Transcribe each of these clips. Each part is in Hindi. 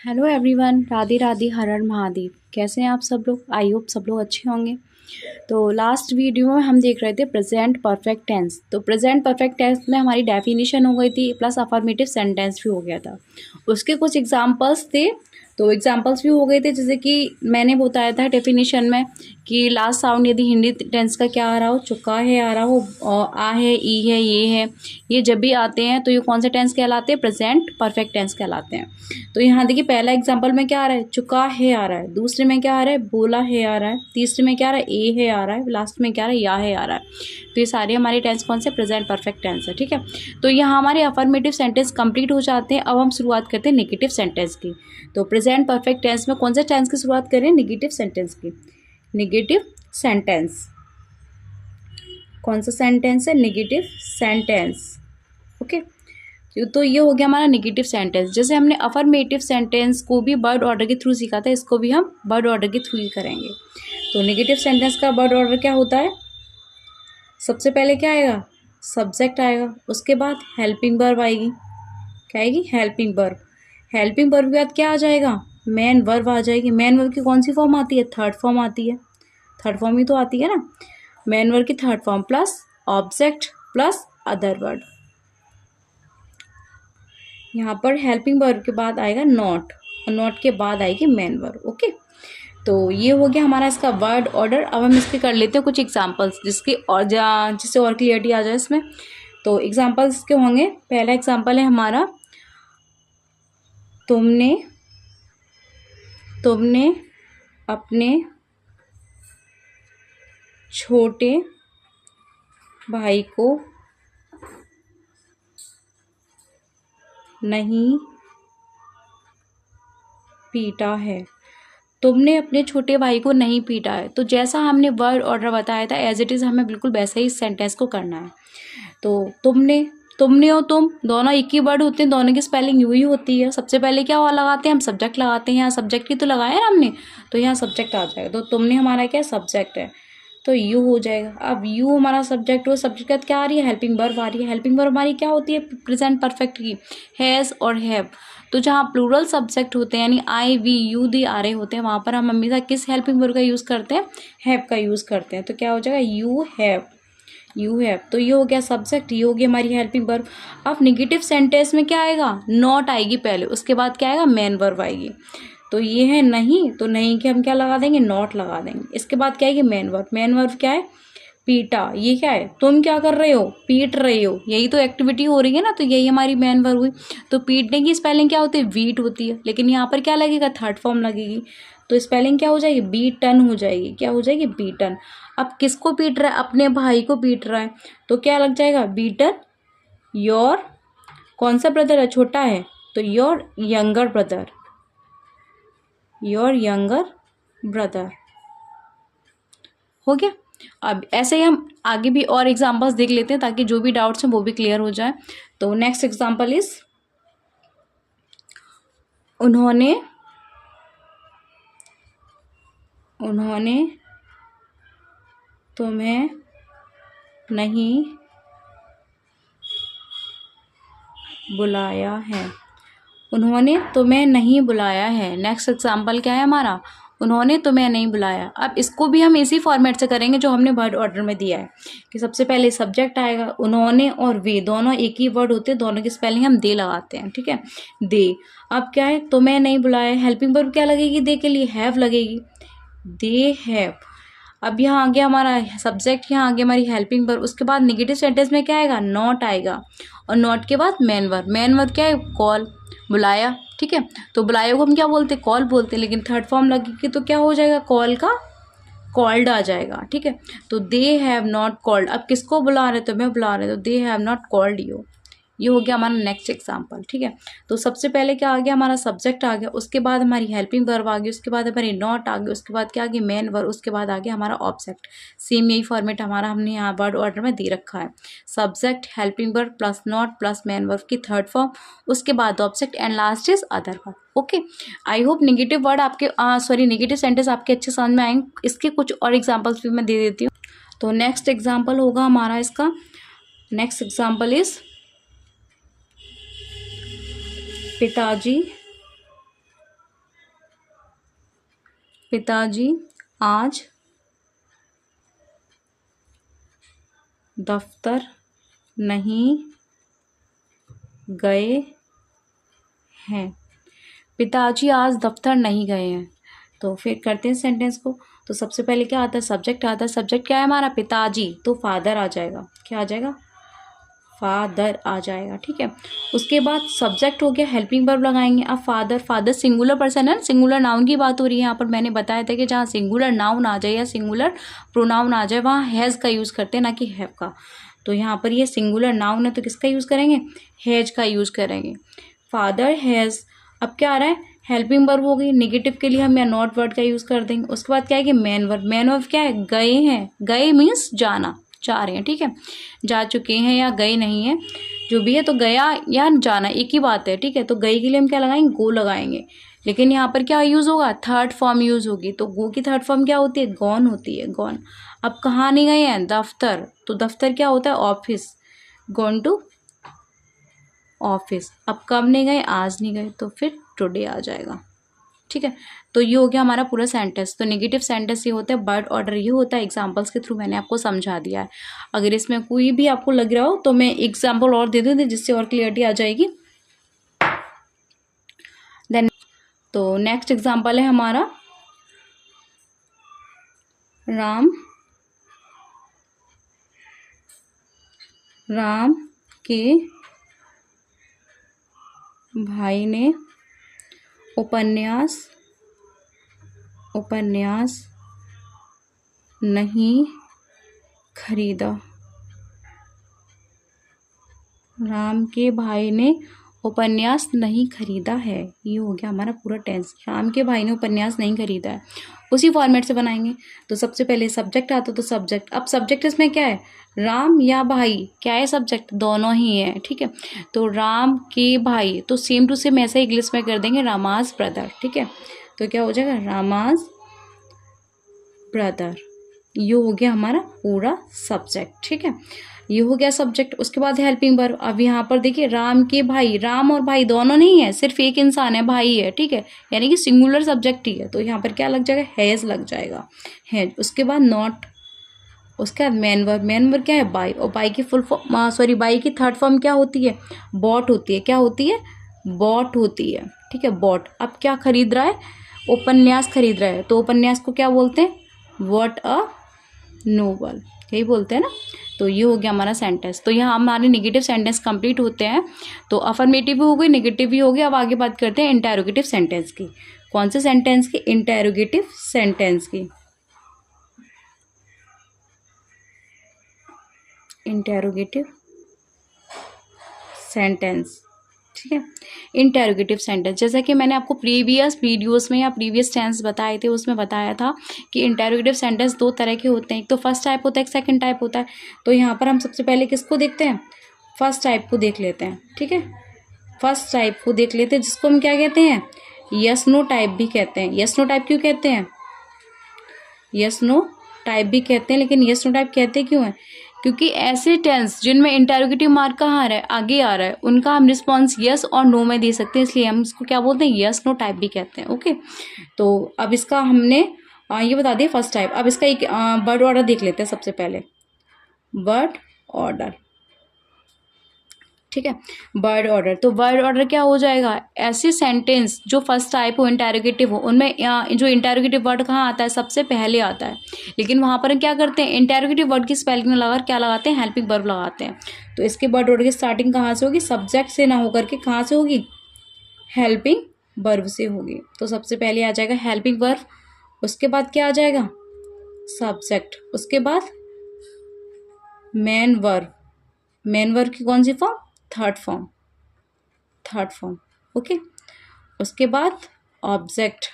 हेलो एवरीवन, राधे राधे, हर हर महादेव। कैसे हैं आप सब लोग? आई होप सब लोग अच्छे होंगे। तो लास्ट वीडियो में हम देख रहे थे प्रेजेंट परफेक्ट टेंस। तो प्रेजेंट परफेक्ट टेंस में हमारी डेफिनेशन हो गई थी, प्लस अफर्मेटिव सेंटेंस भी हो गया था। उसके कुछ एग्जांपल्स थे, तो एग्जांपल्स भी हो गए थे। जैसे कि मैंने बताया था डेफिनेशन में कि लास्ट साउंड यदि हिंदी टेंस का क्या आ रहा हो, चुका है आ रहा हो, आ है, ई है, ये जब भी आते हैं तो ये कौन से टेंस कहलाते हैं? प्रेजेंट परफेक्ट टेंस कहलाते हैं। तो यहाँ देखिए, पहला एग्जांपल में क्या आ रहा है? चुका है आ रहा है। दूसरे में क्या आ रहा है? बोला है आ रहा है। तीसरे में क्या आ रहा है? ए है आ रहा है। लास्ट में क्या आ रहा है? या है आ रहा है। तो ये सारे हमारे टेंस कौन से? प्रेजेंट परफेक्ट टेंस है। ठीक है, तो यहाँ हमारे अफर्मेटिव सेंटेंस कंप्लीट हो जाते हैं। अब हम शुरुआत करते हैं नेगेटिव सेंटेंस की। तो प्रेजेंट परफेक्ट टेंस में कौन से टेंस की शुरुआत करें? नेगेटिव सेंटेंस की। नेगेटिव सेंटेंस कौन सा सेंटेंस है? Negative sentence. ओके, तो ये हो गया हमारा नेगेटिव सेंटेंस। जैसे हमने अफर्मेटिव सेंटेंस को भी वर्ड ऑर्डर के थ्रू सीखा था, इसको भी हम वर्ड ऑर्डर के थ्रू ही करेंगे। तो नेगेटिव सेंटेंस का वर्ड ऑर्डर क्या होता है? सबसे पहले क्या आएगा? सब्जेक्ट आएगा। उसके बाद हेल्पिंग वर्ब आएगी। क्या आएगी? Helping verb. हेल्पिंग वर्ब के बाद क्या आ जाएगा? मेन वर्ब आ जाएगी। मेन वर्ब की कौन सी फॉर्म आती है? थर्ड फॉर्म आती है। थर्ड फॉर्म ही तो आती है ना। मेन वर्ब की third form plus object plus other word. यहाँ पर हेल्पिंग वर्ब के बाद आएगा नॉट, और नॉट के बाद आएगी मेन वर्ब। ओके, तो ये हो गया हमारा इसका वर्ड ऑर्डर। अब हम इसके कर लेते हैं कुछ एग्जांपल्स जिससे और क्लियरिटी आ जाए इसमें। तो एग्जांपल्स के होंगे। पहला एग्जांपल है हमारा, तुमने अपने छोटे भाई को नहीं पीटा है। तुमने अपने छोटे भाई को नहीं पीटा है। तो जैसा हमने वर्ड ऑर्डर बताया था, एज इट इज़ हमें बिल्कुल वैसे ही सेंटेंस को करना है। तो तुमने और तुम दोनों एक ही वर्ड होते हैं, दोनों की स्पेलिंग यू ही होती है। सबसे पहले क्या लगाते हैं? हम सब्जेक्ट लगाते हैं। यहाँ सब्जेक्ट ही तो लगाया ना हमने, तो यहाँ सब्जेक्ट आ जाएगा। तो तुमने हमारा क्या? सब्जेक्ट है, तो यू हो जाएगा। अब यू हमारा सब्जेक्ट हो, सब्जेक्ट के बाद क्या आ रही है? हेल्पिंग वर्ब आ रही है। हेल्पिंग वर्ब हमारी क्या होती है? प्रेजेंट परफेक्ट की, हैज़ और हैव। तो जहाँ प्लूरल सब्जेक्ट होते हैं, यानी आई वी यू दी आ रहे होते हैं, वहाँ पर हम हमेशा किस हेल्पिंग वर्ब का यूज़ करते हैं? हैव का यूज़ करते हैं। तो क्या हो जाएगा? You have. यू हैव, तो ये हो गया सब्जेक्ट, ये हो गई हमारी हेल्पिंग वर्ब। अब नेगेटिव सेंटेंस में क्या आएगा? नॉट आएगी पहले, उसके बाद क्या आएगा? मेन वर्ब आएगी। तो ये है नहीं, तो नहीं के हम क्या लगा देंगे? नॉट लगा देंगे। इसके बाद क्या आएगी? Main verb. मेन वर्ब क्या है? पीटा। ये क्या है? तुम क्या कर रहे हो? पीट रहे हो। यही तो एक्टिविटी हो रही है ना, तो यही हमारी मेन वर्ब हुई। तो पीटने की स्पेलिंग क्या होती है? वीट होती है, लेकिन यहाँ पर क्या लगेगा? थर्ड फॉर्म लगेगी। तो स्पेलिंग क्या हो जाएगी? बीटन हो जाएगी। क्या हो जाएगी? बीटन। अब किसको पीट रहा है? अपने भाई को पीट रहा है, तो क्या लग जाएगा? बीटन योर, कौन सा ब्रदर है? छोटा है, तो your younger brother. Your younger brother हो गया। अब ऐसे ही हम आगे भी और एग्जांपल्स देख लेते हैं, ताकि जो भी डाउट्स हैं वो भी क्लियर हो जाए। तो नेक्स्ट एग्जांपल इज, उन्होंने तुम्हें नहीं बुलाया है। उन्होंने तुम्हें नहीं बुलाया है। नेक्स्ट एग्जांपल क्या है हमारा? उन्होंने तुम्हें नहीं बुलाया। अब इसको भी हम इसी फॉर्मेट से करेंगे जो हमने वर्ड ऑर्डर में दिया है, कि सबसे पहले सब्जेक्ट आएगा। उन्होंने और वे दोनों एक ही वर्ड होते हैं, दोनों की स्पेलिंग हम दे लगाते हैं। ठीक है, दे। अब क्या है? तुम्हें नहीं बुलाया, हेल्पिंग वर्ब क्या लगेगी? दे के लिए हैव लगेगी। They have. अब यहाँ आ गया हमारा सब्जेक्ट, यहाँ आ गया हमारी हेल्पिंग वर्ब। उसके बाद नेगेटिव सेंटेंस में क्या आएगा? नॉट आएगा, और नॉट के बाद मेन वर्ब। मेन वर्ब क्या है? कॉल, बुलाया। ठीक है, तो बुलाया को हम क्या बोलते हैं? कॉल बोलते हैं, लेकिन थर्ड फॉर्म लगेगी तो क्या हो जाएगा? कॉल का कॉल्ड आ जाएगा। ठीक है, तो दे हैव नॉट कॉल्ड। अब किसको बुला रहे? तुम्हें बुला रहे, तो they have not called you. ये हो गया हमारा नेक्स्ट एग्जाम्पल। ठीक है, तो सबसे पहले क्या आ गया? हमारा सब्जेक्ट आ गया, उसके बाद हमारी हेल्पिंग वर्ब आ गई, उसके बाद हमारी नॉट आ गई, उसके बाद क्या आ गई? मेन वर्ब, उसके बाद आ गया हमारा ऑब्जेक्ट। सेम यही फॉर्मेट हमारा हमने यहाँ वर्ड ऑर्डर में दे रखा है। Subject, helping verb plus not plus main verb की थर्ड फॉर्म, उसके बाद object, and last is other verb. Okay, I hope negative word आपके नेगेटिव सेंटेंस आपके अच्छे समझ में आएंगे। इसके कुछ और एग्जाम्पल्स भी मैं दे देती हूँ। तो नेक्स्ट एग्जाम्पल होगा हमारा इसका, नेक्स्ट एग्जाम्पल इज, पिताजी पिताजी आज दफ्तर नहीं गए हैं। पिताजी आज दफ्तर नहीं गए हैं। तो फिर करते हैं सेंटेंस को। तो सबसे पहले क्या आता है, सब्जेक्ट आता है। सब्जेक्ट क्या है हमारा, पिताजी, तो फादर आ जाएगा। क्या आ जाएगा, फादर आ जाएगा। ठीक है, उसके बाद सब्जेक्ट हो गया, हेल्पिंग वर्ब लगाएंगे। अब फादर, फादर सिंगुलर पर्सन है, सिंगुलर नाउन की बात हो रही है यहाँ पर। मैंने बताया था कि जहाँ सिंगुलर नाउन आ जाए या सिंगुलर प्रोनाउन आ जाए वहाँ हैज़ का यूज़ करते हैं, ना कि हैव का। तो यहाँ पर ये सिंगुलर नाउन है तो किसका यूज़ करेंगे, हैज का यूज़ करेंगे। Father has. अब क्या आ रहा है, हेल्पिंग वर्ब हो गई। नेगेटिव के लिए हम या नॉट वर्ड का यूज़ कर देंगे। उसके बाद क्या है कि मेन वर्ब। मेन वर्ब क्या है, गए हैं। गए मीन्स जाना, जा रहे हैं। ठीक है, जा चुके हैं या गए नहीं है, जो भी है। तो गया या जाना एक ही बात है। ठीक है, तो गई के लिए हम क्या लगाएंगे, गो लगाएंगे। लेकिन यहाँ पर क्या यूज़ होगा, थर्ड फॉर्म यूज़ होगी। तो गो की थर्ड फॉर्म क्या होती है, गॉन होती है, गॉन। अब कहाँ नहीं गए हैं, दफ्तर। तो दफ्तर क्या होता है, ऑफिस, गॉन टू ऑफिस। अब कब नहीं गए, आज नहीं गए, तो फिर टुडे आ जाएगा। ठीक है, तो ये हो गया हमारा पूरा सेंटेंस। तो नेगेटिव सेंटेंस ये होता है, बट ऑर्डर ये होता है। एग्जांपल्स के थ्रू मैंने आपको समझा दिया है। अगर इसमें कोई भी आपको लग रहा हो तो मैं एग्जांपल और दे दूँ जिससे और क्लियरिटी आ जाएगी। देन तो नेक्स्ट एग्जांपल है हमारा, राम के भाई ने उपन्यास नहीं खरीदा। राम के भाई ने उपन्यास नहीं खरीदा है। ये हो गया हमारा पूरा टेंस। राम के भाई ने उपन्यास नहीं खरीदा है। उसी फॉर्मेट से बनाएंगे। तो सबसे पहले सब्जेक्ट आता तो सब्जेक्ट। अब सब्जेक्ट इसमें क्या है, राम या भाई, क्या है सब्जेक्ट, दोनों ही है। ठीक है, तो राम के भाई, तो सेम टू सेम ऐसे इंग्लिश में कर देंगे, रामाज ब्रदर। ठीक है, तो क्या हो जाएगा, रामाज ब्रदर। ये हो गया हमारा पूरा सब्जेक्ट। ठीक है, ये हो गया सब्जेक्ट। उसके बाद हेल्पिंग वर्ब। अब यहाँ पर देखिए, राम के भाई, राम और भाई दोनों नहीं है, सिर्फ एक इंसान है, भाई है। ठीक है, यानी कि सिंगुलर सब्जेक्ट ही है। तो यहाँ पर क्या लग जाएगा, हैज लग जाएगा, हैज। उसके बाद नॉट। उसके बाद मेन वर्ब। मेन वर्ब क्या है, बाई। और बाई की फुल फॉर्म, सॉरी, बाई की थर्ड फॉर्म क्या होती है, बॉट होती है। क्या होती है, बॉट होती है। ठीक है, बॉट। अब क्या खरीद रहा है, उपन्यास खरीद रहा है। तो उपन्यास को क्या बोलते हैं, व्हाट अ नोवेल, यही बोलते हैं ना। तो ये हो गया हमारा सेंटेंस। तो यहाँ हमारे नेगेटिव सेंटेंस कंप्लीट होते हैं। तो अफर्मेटिव भी हो गई, नेगेटिव भी हो गया। अब आगे बात करते हैं इंटेरोगेटिव सेंटेंस की। कौन से सेंटेंस की, इंटेरोगेटिव सेंटेंस की। इंटेरोगेटिव सेंटेंस, ठीक है। इंटेरोगेटिव सेंटेंस, जैसा कि मैंने आपको प्रीवियस वीडियोस में या प्रीवियस टेंस बताए थे, उसमें बताया था कि इंटेरोगेटिव सेंटेंस दो तरह के होते हैं। एक तो फर्स्ट टाइप होता है, एक सेकंड टाइप होता है। तो यहाँ पर हम सबसे पहले किसको देखते हैं, फर्स्ट टाइप को देख लेते हैं। ठीक है, फर्स्ट टाइप को देख लेते हैं, जिसको हम क्या कहते हैं, यस नो टाइप भी कहते हैं। यस नो टाइप क्यों कहते हैं, यस नो टाइप भी कहते हैं, लेकिन यस नो टाइप कहते क्यों हैं, क्योंकि ऐसे टेंस जिनमें इंटेरोगेटिव मार्क कहाँ आ रहा है, आगे आ रहा है, उनका हम रिस्पॉन्स यस और नो में दे सकते हैं, इसलिए हम इसको क्या बोलते हैं, यस नो टाइप भी कहते हैं। ओके, तो अब इसका हमने ये बता दिया फर्स्ट टाइप। अब इसका एक वर्ड ऑर्डर देख लेते हैं सबसे पहले, वर्ड ऑर्डर। ठीक है, वर्ड ऑर्डर। तो वर्ड ऑर्डर क्या हो जाएगा, ऐसे सेंटेंस जो फर्स्ट टाइप हो, इंटेरोगेटिव हो, उनमें जो इंटेरोगेटिव वर्ड कहाँ आता है, सबसे पहले आता है। लेकिन वहाँ पर क्या करते हैं, इंटेरोगेटिव वर्ड की स्पेलिंग में लगा क्या लगाते हैं, हेल्पिंग वर्ब लगाते हैं। तो इसके वर्ड ऑर्डर की स्टार्टिंग कहाँ से होगी, सब्जेक्ट से ना होकर के कहाँ से होगी, हेल्पिंग वर्ब से होगी। तो सबसे पहले आ जाएगा हेल्पिंग वर्ब, उसके बाद क्या आ जाएगा, सब्जेक्ट, उसके बाद मेन वर्ब। मेन वर्ब की कौन सी form, third form, third form. Okay, उसके बाद ऑब्जेक्ट।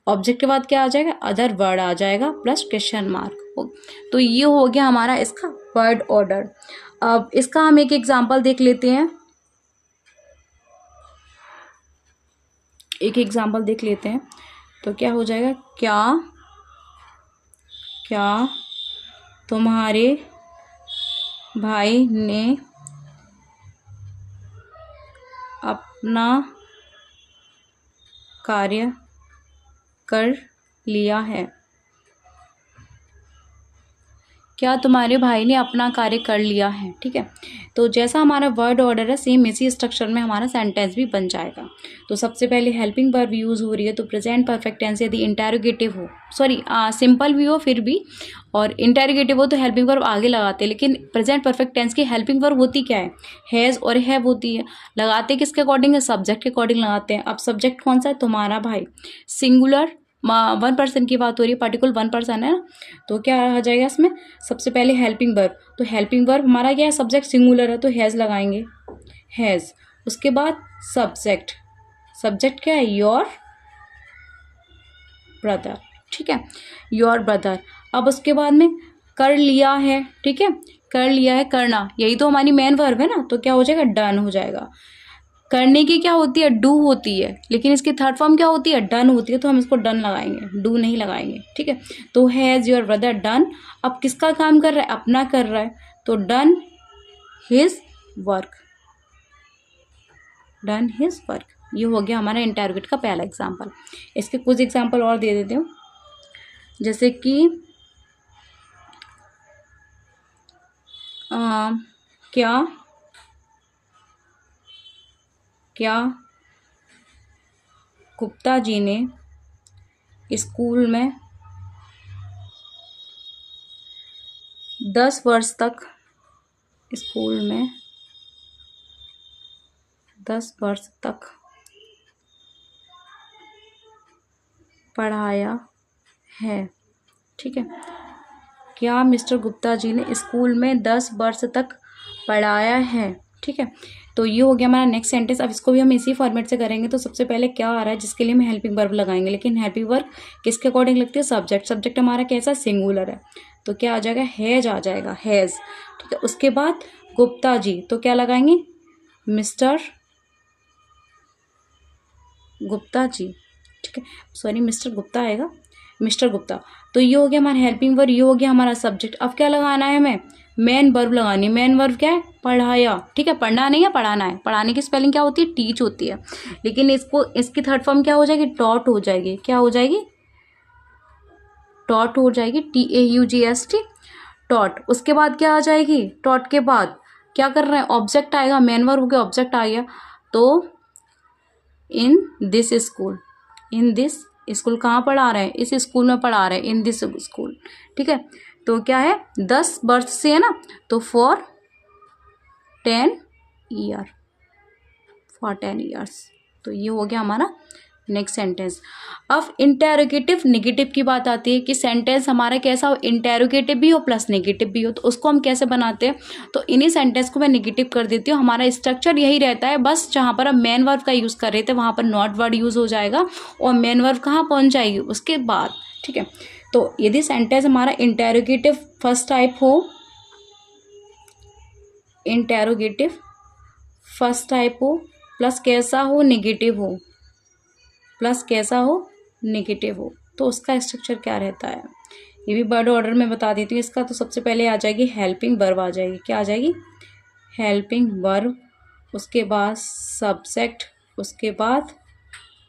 ऑब्जेक्ट के बाद क्या आ जाएगा, अदर वर्ड आ जाएगा प्लस क्वेश्चन मार्क। तो ये हो गया हमारा इसका वर्ड ऑर्डर। अब इसका हम एक एग्जांपल देख लेते हैं, एक एग्जांपल देख लेते हैं। तो क्या हो जाएगा, क्या तुम्हारे भाई ने अपना कार्य कर लिया है। क्या तुम्हारे भाई ने अपना कार्य कर लिया है। ठीक है, तो जैसा हमारा वर्ड ऑर्डर है सेम इसी स्ट्रक्चर में हमारा सेंटेंस भी बन जाएगा। तो सबसे पहले हेल्पिंग वर्ब यूज़ हो रही है तो प्रेजेंट परफेक्ट टेंस यदि इंटेरोगेटिव हो, सॉरी सिंपल भी हो फिर भी, और इंटेरोगेटिव हो तो हेल्पिंग वर्ब आगे लगाते हैं। लेकिन प्रेजेंट परफेक्ट टेंस की हेल्पिंग वर्ब होती क्या है, हैज़ और हैव होती है। लगाते किसके अकॉर्डिंग है, सब्जेक्ट के अकॉर्डिंग लगाते हैं। अब सब्जेक्ट कौन सा है, तुम्हारा भाई, सिंगुलर वन पर्सन की बात हो रही है, पार्टिकुलर वन पर्सन है ना, तो क्या आ जाएगा इसमें, सबसे पहले हेल्पिंग वर्ब। तो हेल्पिंग वर्ब हमारा क्या है, सब्जेक्ट सिंगुलर है तो हैज़ लगाएंगे, हैज़। उसके बाद सब्जेक्ट, सब्जेक्ट क्या है, योर ब्रदर। ठीक है, योर ब्रदर। अब उसके बाद में कर लिया है। ठीक है, कर लिया है, करना, यही तो हमारी मेन वर्ब है ना, तो क्या हो जाएगा, डन हो जाएगा। करने की क्या होती है, डू होती है, लेकिन इसकी थर्ड फॉर्म क्या होती है, डन होती है, तो हम इसको डन लगाएंगे, डू नहीं लगाएंगे। ठीक है, तो हैज़ योर ब्रदर डन। अब किसका काम कर रहा है, अपना कर रहा है, तो done his work, done his work. ये हो गया हमारा इंटरोगेट का पहला एग्जाम्पल। इसके कुछ एग्जाम्पल और दे देते हूँ, जैसे कि क्या क्या गुप्ता जी ने स्कूल में 10 वर्ष तक, स्कूल में 10 वर्ष तक पढ़ाया है। ठीक है, क्या मिस्टर गुप्ता जी ने स्कूल में 10 वर्ष तक पढ़ाया है। ठीक है, तो ये हो गया हमारा नेक्स्ट सेंटेंस। अब इसको भी हम इसी फॉर्मेट से करेंगे। तो सबसे पहले क्या आ रहा है, जिसके लिए हम हेल्पिंग वर्ब लगाएंगे, लेकिन हेल्पिंग वर्ब किसके अकॉर्डिंग लगती है, सब्जेक्ट। सब्जेक्ट हमारा कैसा, सिंगुलर है, तो क्या आ जाएगा, हैज आ जाएगा, हैज। ठीक है, उसके बाद गुप्ता जी, तो क्या लगाएंगे, मिस्टर गुप्ता जी। ठीक है, सॉरी मिस्टर गुप्ता आएगा, मिस्टर गुप्ता। तो ये हो गया हमारा हेल्पिंग वर्ब, ये हो गया हमारा सब्जेक्ट। अब क्या लगाना है हमें, मेन वर्ब लगानी है। मेन वर्ब क्या है, पढ़ाया। ठीक है, पढ़ना नहीं है, पढ़ाना है। पढ़ाने की स्पेलिंग क्या होती है, टीच होती है, लेकिन इसको इसकी थर्ड फॉर्म क्या हो जाएगी, टॉट हो जाएगी। क्या हो जाएगी, टॉट हो जाएगी, TAUGST, टॉट। उसके बाद क्या आ जाएगी, टॉट के बाद क्या कर रहे हैं, ऑब्जेक्ट आएगा, मेन वर्ब हो गया, ऑब्जेक्ट आ गया। तो in this school, in this school कहाँ पढ़ा रहे हैं, इस स्कूल में पढ़ा रहे हैं, इन दिस स्कूल। ठीक है, तो क्या है, 10 वर्ष से है ना, तो फॉर 10 ईयर, फॉर 10 ईयर्स। तो ये हो गया हमारा नेक्स्ट सेंटेंस। अब इंटेरोगेटिव नेगेटिव की बात आती है कि सेंटेंस हमारा कैसा हो, इंटेरोगेटिव भी हो प्लस नेगेटिव भी हो, तो उसको हम कैसे बनाते हैं। तो इन्हीं सेंटेंस को मैं नेगेटिव कर देती हूँ। हमारा स्ट्रक्चर यही रहता है, बस जहाँ पर हम मेन वर्ब का यूज़ कर रहे थे वहाँ पर नॉट वर्ड यूज़ हो जाएगा और मेन वर्ब कहाँ पहुँच जाएगी उसके बाद। ठीक है, तो यदि सेंटेंस हमारा इंटेरोगेटिव फर्स्ट टाइप हो, इंटेरोगेटिव फर्स्ट टाइप हो, प्लस कैसा हो, नेगेटिव हो, प्लस कैसा हो, नेगेटिव हो, तो उसका स्ट्रक्चर क्या रहता है, ये भी वर्ड ऑर्डर में बता देती हूँ इसका। तो सबसे पहले आ जाएगी हेल्पिंग वर्ब, आ जाएगी, क्या आ जाएगी, हेल्पिंग वर्ब। उसके बाद सब्जेक्ट, उसके बाद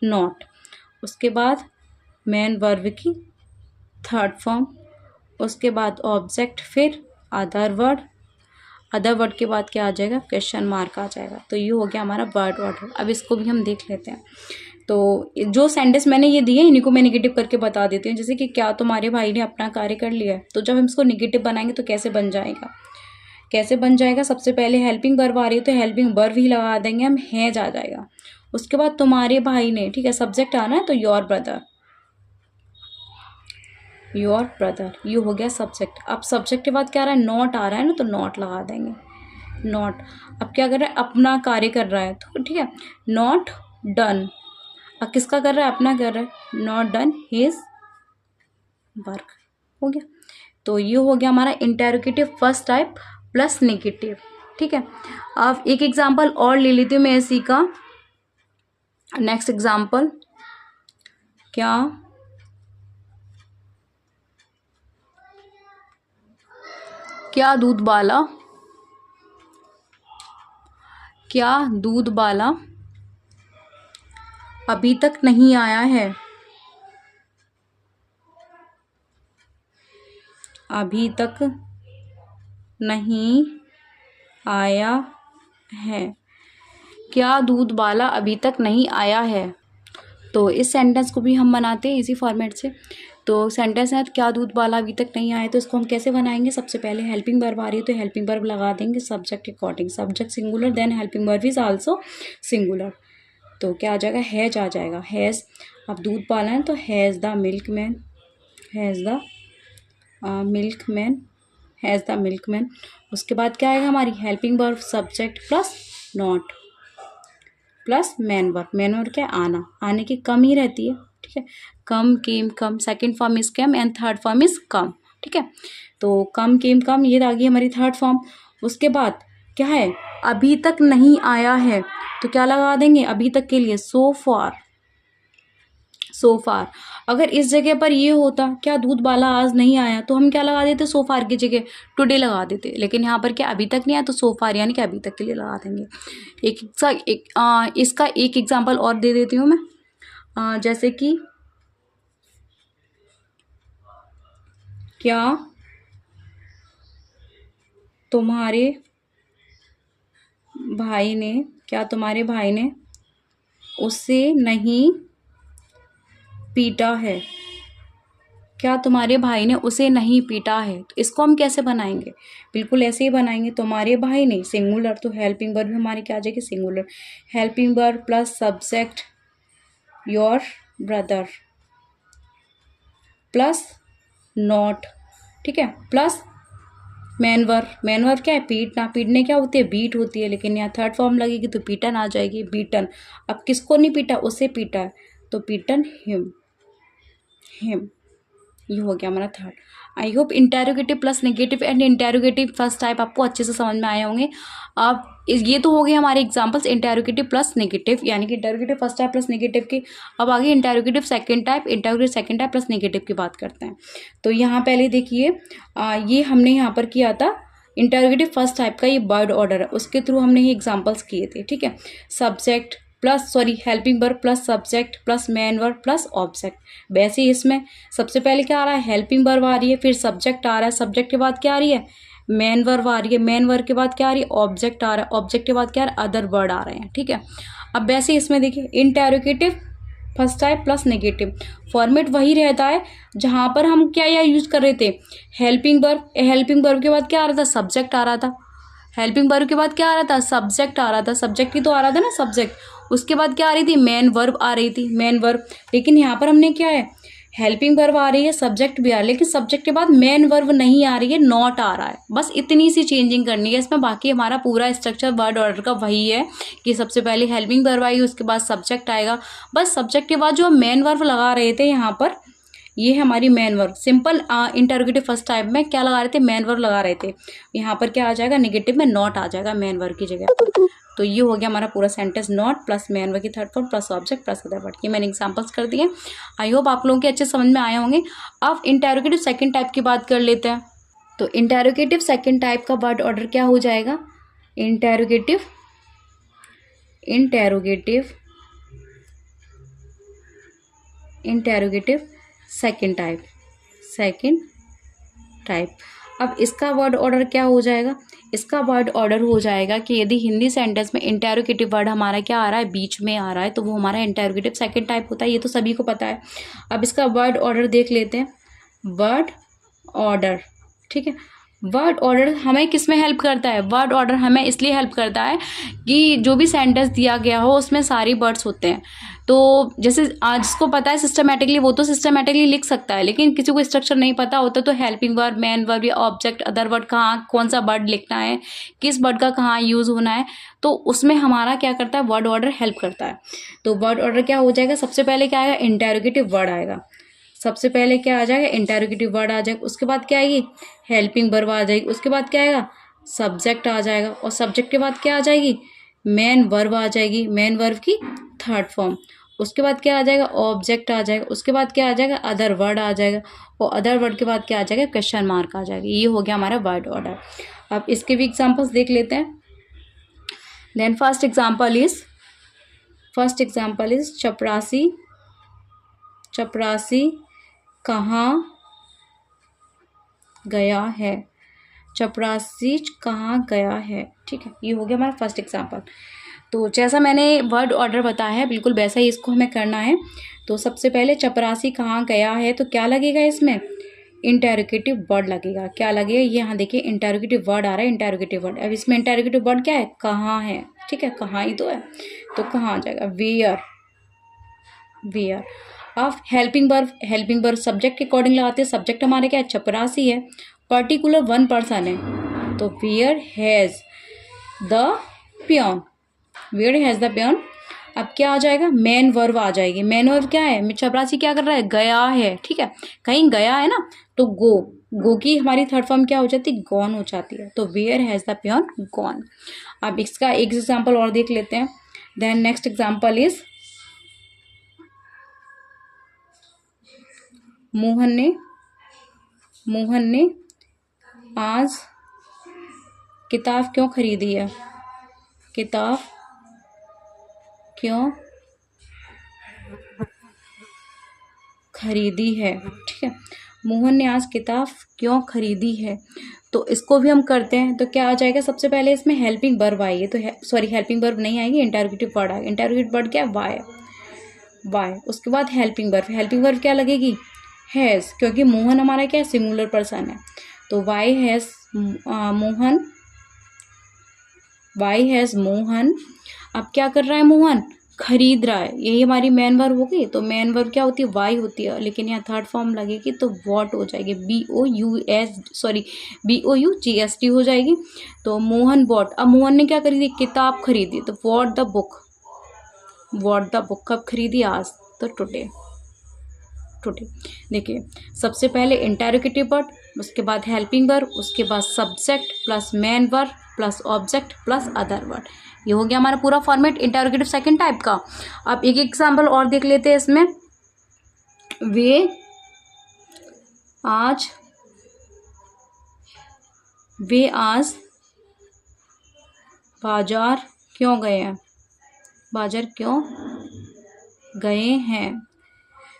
नॉट, उसके बाद मेन वर्ब की थर्ड फॉर्म, उसके बाद ऑब्जेक्ट, फिर अदर वर्ड, अदर वर्ड के बाद क्या आ जाएगा, क्वेश्चन मार्क आ जाएगा। तो ये हो गया हमारा वर्ड ऑर्डर। अब इसको भी हम देख लेते हैं। तो जो सेंटेंस मैंने ये दिए इन्हीं को मैं निगेटिव करके बता देती हूँ। जैसे कि क्या तुम्हारे भाई ने अपना कार्य कर लिया है, तो जब हम इसको निगेटिव बनाएंगे तो कैसे बन जाएगा, कैसे बन जाएगा, सबसे पहले हेल्पिंग वर्ब आ रही है तो हेल्पिंग वर्ब ही लगा देंगे हम, हैज आ जाएगा। उसके बाद तुम्हारे भाई ने, ठीक है, सब्जेक्ट आना है तो योर ब्रदर, योर ब्रदर, ये हो गया सब्जेक्ट। अब सब्जेक्ट के बाद क्या आ रहा है, नॉट आ रहा है ना, तो नॉट लगा देंगे, नॉट। अब क्या कर रहा है, अपना कार्य कर रहा है, तो ठीक है, नॉट डन। अब किसका कर रहा है, अपना कर रहा है, नॉट डन हिज वर्क, हो गया। तो ये हो गया हमारा interrogative first type plus negative. ठीक है, अब एक एग्जांपल और ले लेती हूँ मैं इसी का। नेक्स्ट एग्जांपल, क्या दूध वाला अभी तक नहीं आया है। अभी तक नहीं आया है। क्या दूध वाला अभी तक नहीं आया है। तो इस सेंटेंस को भी हम बनाते हैं इसी फॉर्मेट से। तो सेंटेंस है क्या दूध वाला अभी तक नहीं आया, तो इसको हम कैसे बनाएंगे। सबसे पहले हेल्पिंग वर्ब आ रही है तो हेल्पिंग वर्ब लगा देंगे सब्जेक्ट के according. Subject singular then helping verb is also singular. तो क्या आ जाएगा, हैज आ जाएगा। हैज़, अब दूध वाला है तो has the milkman, has the milkman, has the milkman. उसके बाद क्या आएगा हमारी helping verb subject plus not plus man verb. Man verb क्या, आना, आने की कम ही रहती है, ठीक है। Come, came, come, second form is came and third form is come, ठीक है। तो कम, केम, कम, ये आ गई हमारी थर्ड फॉर्म। उसके बाद क्या है, अभी तक नहीं आया है तो क्या लगा देंगे अभी तक के लिए, सो फार, सो फार। अगर इस जगह पर ये होता क्या दूध वाला आज नहीं आया तो हम क्या लगा देते, सो फार की जगह टुडे लगा देते। लेकिन यहाँ पर क्या अभी तक नहीं आया तो सो फार यानी कि अभी तक के लिए लगा देंगे। इसका एक एग्जांपल और दे देती हूँ मैं। जैसे कि क्या तुम्हारे भाई ने उसे नहीं पीटा है। क्या तुम्हारे भाई ने उसे नहीं पीटा है, तो इसको हम कैसे बनाएंगे, बिल्कुल ऐसे ही बनाएंगे। तुम्हारे भाई ने सिंगुलर तो हेल्पिंग वर्ब भी हमारी क्या आ जाएगी, singular. Helping verb plus subject your brother plus not, ठीक है, plus man verb. Man verb क्या है, पीटना। पीटने क्या होती है, बीट होती है। लेकिन यहाँ थर्ड फॉर्म लगेगी तो पीटन आ जाएगी, बीटन। अब किसको नहीं पीटा, उसे पीटा है तो पीटन हिम, हिम। ये हो गया हमारा third. I hope interrogative plus negative and interrogative first type आपको अच्छे से समझ में आए होंगे। अब ये तो हो गए हमारे एग्जांपल्स इंटेरोगेटिव प्लस नेगेटिव, यानी कि interrogative first type plus negative की। अब आगे interrogative second type, interrogative second type plus negative की बात करते हैं। तो यहाँ पहले देखिए, ये हमने यहाँ पर किया था इंटेरोगेटिव फर्स्ट टाइप का, ये वर्ड ऑर्डर है, उसके थ्रू हमने ये एग्जाम्पल्स किए थे, ठीक है। Subject plus helping verb plus subject plus man verb plus object. वैसे ही इसमें सबसे पहले क्या आ रहा है, हेल्पिंग वर्ब आ रही है, फिर सब्जेक्ट आ रहा है, सब्जेक्ट के बाद क्या आ रही है, मैन वर्ब आ रही है, मैन वर्ब के बाद क्या आ रही है, ऑब्जेक्ट आ रहा है, ऑब्जेक्ट के बाद क्या आ रहा है, अदर वर्ड आ रहे हैं, ठीक है। अब वैसे ही इसमें देखिए interrogative first type plus negative format वही रहता है जहाँ पर हम क्या यूज कर रहे थे, हेल्पिंग वर्ब। हेल्पिंग वर्ब के बाद क्या आ रहा था, सब्जेक्ट आ रहा था। हेल्पिंग वर्ब के बाद क्या आ रहा था, सब्जेक्ट आ रहा था। सब्जेक्ट ही तो आ रहा था ना, सब्जेक्ट। उसके बाद क्या आ रही थी, मेन वर्ब आ रही थी, मेन वर्ब। लेकिन यहाँ पर हमने क्या है, हेल्पिंग वर्ब आ रही है, सब्जेक्ट भी आ रहा है, लेकिन सब्जेक्ट के बाद मेन वर्ब नहीं आ रही है, नॉट आ रहा है। बस इतनी सी चेंजिंग करनी है इसमें, बाकी हमारा पूरा स्ट्रक्चर वर्ड ऑर्डर का वही है कि सबसे पहले हेल्पिंग वर्ब आएगी, उसके बाद सब्जेक्ट आएगा। बस सब्जेक्ट के बाद जो मेन वर्ब लगा रहे थे यहाँ पर, ये है हमारी main verb. Simple interrogative first type में क्या लगा रहे थे, मेन वर्ब लगा रहे थे। यहाँ पर क्या आ जाएगा, नेगेटिव में नॉट आ जाएगा मेन वर्ब की जगह पर। तो ये हो गया हमारा पूरा sentence, not plus main verb की third form plus object plus other word. ये मैंने एग्जांपल्स कर दिए। आई होप आप लोगों के अच्छे समझ में आए होंगे। अब इंटरोगेटिव सेकंड टाइप की बात कर लेते हैं। तो इंटरोगेटिव सेकंड टाइप का वर्ड ऑर्डर क्या हो जाएगा, interrogative interrogative interrogative second type. अब इसका वर्ड ऑर्डर क्या हो जाएगा, इसका वर्ड ऑर्डर हो जाएगा कि यदि हिंदी सेंटेंस में इंटरोगेटिव वर्ड हमारा क्या आ रहा है, बीच में आ रहा है, तो वो हमारा इंटरोगेटिव सेकंड टाइप होता है। ये तो सभी को पता है। अब इसका वर्ड ऑर्डर देख लेते हैं। वर्ड ऑर्डर, ठीक है। वर्ड ऑर्डर हमें किस में हेल्प करता है, वर्ड ऑर्डर हमें इसलिए हेल्प करता है कि जो भी सेंटेंस दिया गया हो उसमें सारी वर्ड्स होते हैं। तो जैसे जिसको पता है सिस्टमेटिकली वो तो सिस्टमेटिकली लिख सकता है, लेकिन किसी को स्ट्रक्चर नहीं पता होता तो हेल्पिंग वर्ब, मेन वर्ब या ऑब्जेक्ट, अदर वर्ड, कहाँ कौन सा वर्ड लिखना है, किस वर्ड का कहाँ यूज़ होना है, तो उसमें हमारा क्या करता है, वर्ड ऑर्डर हेल्प करता है। तो वर्ड ऑर्डर क्या हो जाएगा, सबसे पहले क्या आएगा, इंटरोगेटिव वर्ड आएगा। सबसे पहले क्या आ जाएगा, इंटरोगेटिव वर्ड आ जाएगा। उसके बाद क्या आएगी, हेल्पिंग वर्ब आ जाएगी। उसके बाद क्या आएगा, सब्जेक्ट आ जाएगा। और सब्जेक्ट के बाद क्या आ जाएगी, मेन वर्ब आ जाएगी, मेन वर्ब की थर्ड फॉर्म। उसके बाद क्या आ जाएगा, ऑब्जेक्ट आ जाएगा। उसके बाद क्या आ जाएगा, अदर वर्ड आ जाएगा। और अदर वर्ड के बाद क्या आ जाएगा, क्वेश्चन मार्क आ जाएगा। ये हो गया हमारा वर्ड ऑर्डर। अब इसके भी एग्जाम्पल्स देख लेते हैं। देन फर्स्ट एग्जाम्पल इज चपरासी कहाँ गया है, चपरासी कहाँ गया है। ठीक है, ये हो गया हमारा फर्स्ट एग्जाम्पल। तो जैसा मैंने वर्ड ऑर्डर बताया है बिल्कुल वैसा ही इसको हमें करना है। तो सबसे पहले चपरासी कहाँ गया है, तो क्या लगेगा इसमें, इंटेरोगेटिव वर्ड लगेगा। क्या लगेगा, ये यहाँ देखिए इंटेरोगेटिव वर्ड आ रहा है, इंटेरोगेटिव वर्ड। अब इसमें इंटेरोगेटिव वर्ड क्या है, कहाँ है। ठीक है, कहाँ ही तो है, तो कहाँ आ जाएगा, वेयर, वेयर। अब हेल्पिंग वर्ब सब्जेक्ट के अकॉर्डिंग लगाते हैं। सब्जेक्ट हमारे क्या है, चपरासी है, पर्टिकुलर वन पर्सन है, तो where has the peon, where has the peon. अब क्या आ जाएगा, मेन वर्ब आ जाएगी। मेन वर्ब क्या है, चपरासी क्या कर रहा है, गया है। ठीक है, कहीं गया है ना, तो गो की हमारी थर्ड फॉर्म क्या हो जाती है, गॉन हो जाती है। तो where has the peon gone. अब इसका एक एग्जाम्पल और देख लेते हैं। Then next example is, Mohan ने आज किताब क्यों खरीदी है, किताब क्यों खरीदी है। ठीक है, मोहन ने आज किताब क्यों खरीदी है। तो इसको भी हम करते हैं, तो क्या आ जाएगा, सबसे पहले इसमें हेल्पिंग वर्ब आएगी, तो सॉरी हेल्पिंग वर्ब नहीं आएगी, इंटरोगेटिव वर्ड आएगा। इंटरोगेटिव वर्ड क्या है, वाई। उसके बाद हेल्पिंग वर्ब क्या लगेगी, हैज़, क्योंकि मोहन हमारा क्या है, सिंगुलर पर्सन है, तो वाई हैज़ मोहन। अब क्या कर रहा है मोहन, खरीद रहा है, यही हमारी मेन वर्ब होगी। तो मेन वर्ब क्या होती है, वाई होती है, लेकिन यहाँ थर्ड फॉर्म लगेगी तो वॉट हो जाएगी, BOUGST हो जाएगी। तो मोहन वॉट, अब मोहन ने क्या खरीदी, किताब खरीदी, तो वॉट द बुक कब खरीदी, आज, तो टुडे। देखिए, सबसे पहले इंटेरोगेटिव वर्ड, उसके बाद हेल्पिंग वर्ब, उसके बाद subject plus main verb plus object plus other word. ये हो गया हमारा पूरा फॉर्मेट इंटेरोगेटिव सेकंड टाइप का। अब एक एग्जांपल और देख लेते हैं इसमें। वे आज बाजार क्यों गए हैं,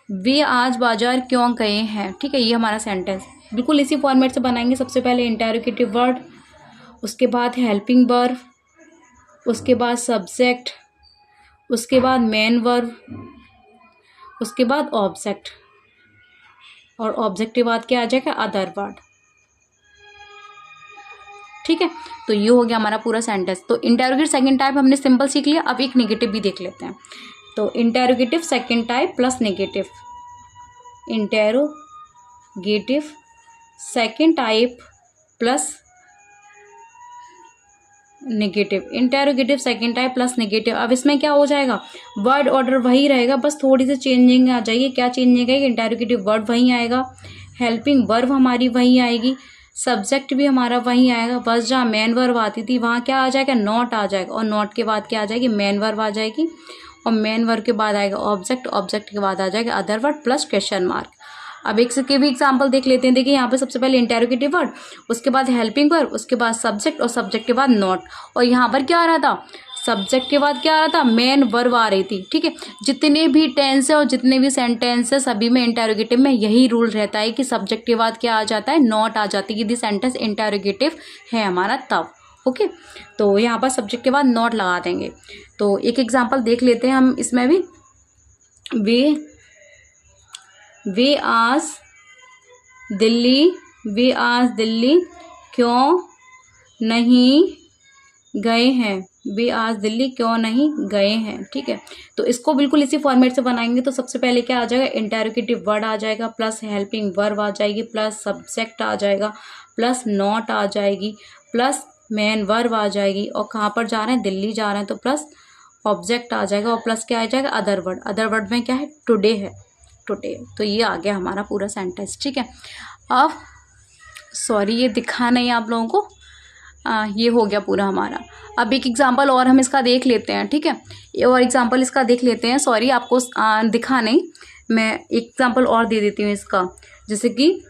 वे आज बाजार क्यों गए हैं। ठीक है, ये हमारा सेंटेंस बिल्कुल इसी फॉर्मेट से बनाएंगे। सबसे पहले इंटेरोगेटिव वर्ड, उसके बाद हेल्पिंग वर्ब, उसके बाद सब्जेक्ट, उसके बाद मेन वर्ब, उसके बाद ऑब्जेक्ट, और ऑब्जेक्ट के बाद क्या आ जाएगा, अदर वर्ड। ठीक है, तो ये हो गया हमारा पूरा सेंटेंस। तो इंटेरोगेटिव सेकंड टाइप हमने सिंपल सीख लिया। अब एक नेगेटिव भी देख लेते हैं। तो interrogative second type plus negative, interrogative second type plus negative, interrogative second type plus negative. अब इसमें क्या हो जाएगा, वर्ड ऑर्डर वही रहेगा, बस थोड़ी सी चेंजिंग आ जाएगी। क्या चेंजिंग आएगी, इंटेरोगेटिव वर्ड वही आएगा, हेल्पिंग वर्ब हमारी वही आएगी, सब्जेक्ट भी हमारा वही आएगा, बस जहाँ मेन वर्ब आती थी वहाँ क्या आ जाएगा, नॉट आ जाएगा, और नॉट के बाद क्या आ जाएगी, मेन वर्ब आ जाएगी, और मेन वर्ब के बाद आएगा ऑब्जेक्ट, ऑब्जेक्ट के बाद आ जाएगा other word plus question mark. अब एक के भी एग्जाम्पल देख लेते हैं। देखिए यहाँ पे सबसे पहले इंटेरोगेटिव वर्ड, उसके बाद हेल्पिंग वर्ब, उसके बाद सब्जेक्ट, और सब्जेक्ट के बाद नॉट, और यहाँ पर क्या आ रहा था, सब्जेक्ट के बाद क्या आ रहा था, मेन वर्ब आ रही थी। ठीक है, जितने भी टेंस है और जितने भी सेंटेंस है सभी में इंटेरोगेटिव में यही रूल रहता है कि सब्जेक्ट के बाद क्या आ जाता है, नॉट आ जाती है, यदि सेंटेंस इंटेरोगेटिव है हमारा तब। ओके, तो यहाँ पर सब्जेक्ट के बाद नॉट लगा देंगे। तो एक एग्जाम्पल देख लेते हैं हम इसमें भी। वे आज दिल्ली क्यों नहीं गए हैं, वे आज दिल्ली क्यों नहीं गए हैं। ठीक है, तो इसको बिल्कुल इसी फॉर्मेट से बनाएंगे। तो सबसे पहले क्या आ जाएगा, इंटेरोगेटिव वर्ड आ जाएगा, प्लस हेल्पिंग वर्ब आ जाएगी, प्लस सब्जेक्ट आ जाएगा, प्लस नॉट आ जाएगी, प्लस मेन वर्ब आ जाएगी, और कहाँ पर जा रहे हैं, दिल्ली जा रहे हैं, तो प्लस ऑब्जेक्ट आ जाएगा, और प्लस क्या आ जाएगा, अदर वर्ड। अदर वर्ड में क्या है, टुडे है, टुडे। तो ये आ गया हमारा पूरा सेंटेंस। ठीक है, अब सॉरी ये दिखा नहीं आप लोगों को, ये हो गया पूरा हमारा। अब एक एग्जांपल और हम इसका देख लेते हैं। ठीक है, ये और एग्जांपल इसका देख लेते हैं। सॉरी आपको दिखा नहीं, मैं एग्जांपल और दे देती हूँ इसका। जैसे कि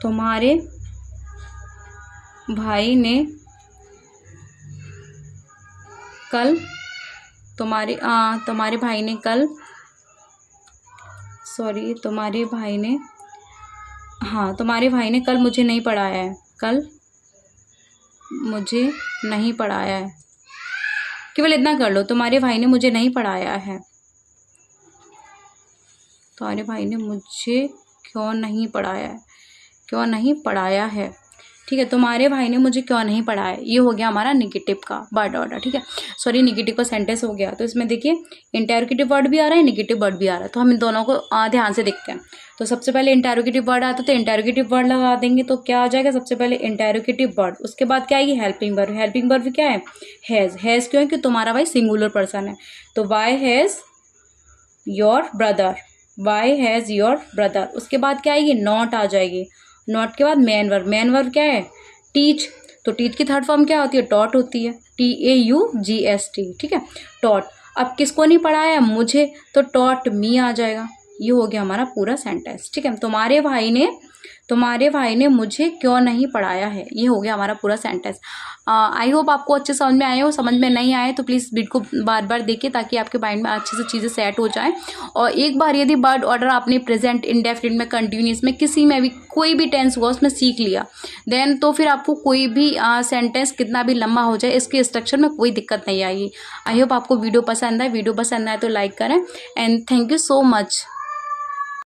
तुम्हारे भाई ने कल सॉरी, तुम्हारे भाई ने, हाँ, तुम्हारे भाई ने कल मुझे नहीं पढ़ाया है, कल मुझे नहीं पढ़ाया है, केवल इतना कर लो, तुम्हारे भाई ने मुझे नहीं पढ़ाया है। तुम्हारे भाई ने मुझे क्यों नहीं पढ़ाया है, क्यों नहीं पढ़ाया है, ठीक है। तुम्हारे भाई ने मुझे क्यों नहीं पढ़ाया है, ये हो गया हमारा निगेटिव का वर्ड ऑर्डर, ठीक है। सॉरी, निगेटिव का सेंटेंस हो गया। तो इसमें देखिए इंटेरोगेटिव वर्ड भी आ रहा है, निगेटिव वर्ड भी आ रहा है, तो हम इन दोनों को ध्यान से देखते हैं। तो सबसे पहले इंटेरोगेटिव वर्ड आता है, तो इंटेरोगेटिव वर्ड लगा देंगे, तो क्या आ जाएगा, सबसे पहले इंटेरोगेटिव वर्ड, उसके बाद क्या आएगी, हेल्पिंग वर्ब। हेल्पिंग वर्ब क्या है, हैज़। हैज़ क्यों है, कि तुम्हारा भाई सिंगुलर पर्सन है, तो why has your brother, why has your brother. उसके बाद क्या आएगी, नॉट आ जाएगी। नॉट के बाद मेन वर्ब। मेन वर्ब क्या है, टीच, तो टीच की थर्ड फॉर्म क्या होती है, टॉट होती है, TAUGST, ठीक है, टॉट। अब किसको नहीं पढ़ाया, मुझे, तो टॉट मी आ जाएगा। ये हो गया हमारा पूरा सेंटेंस, ठीक है। तुम्हारे भाई ने मुझे क्यों नहीं पढ़ाया है, ये हो गया हमारा पूरा सेंटेंस। आई होप आपको अच्छे समझ में आए हो। समझ में नहीं आए तो प्लीज़ वीडियो को बार बार देखिए, ताकि आपके माइंड में अच्छे से चीज़ें सेट हो जाएं। और एक बार यदि वर्ड ऑर्डर आपने प्रेजेंट, इंडेफिनिट में, कंटिन्यूस में, किसी में भी कोई भी टेंस हुआ उसमें सीख लिया, देन तो फिर आपको कोई भी सेंटेंस कितना भी लंबा हो जाए, इसके स्ट्रक्चर में कोई दिक्कत नहीं आएगी। आई होप आपको वीडियो पसंद आए। वीडियो पसंद आए तो लाइक करें, and thank you so much.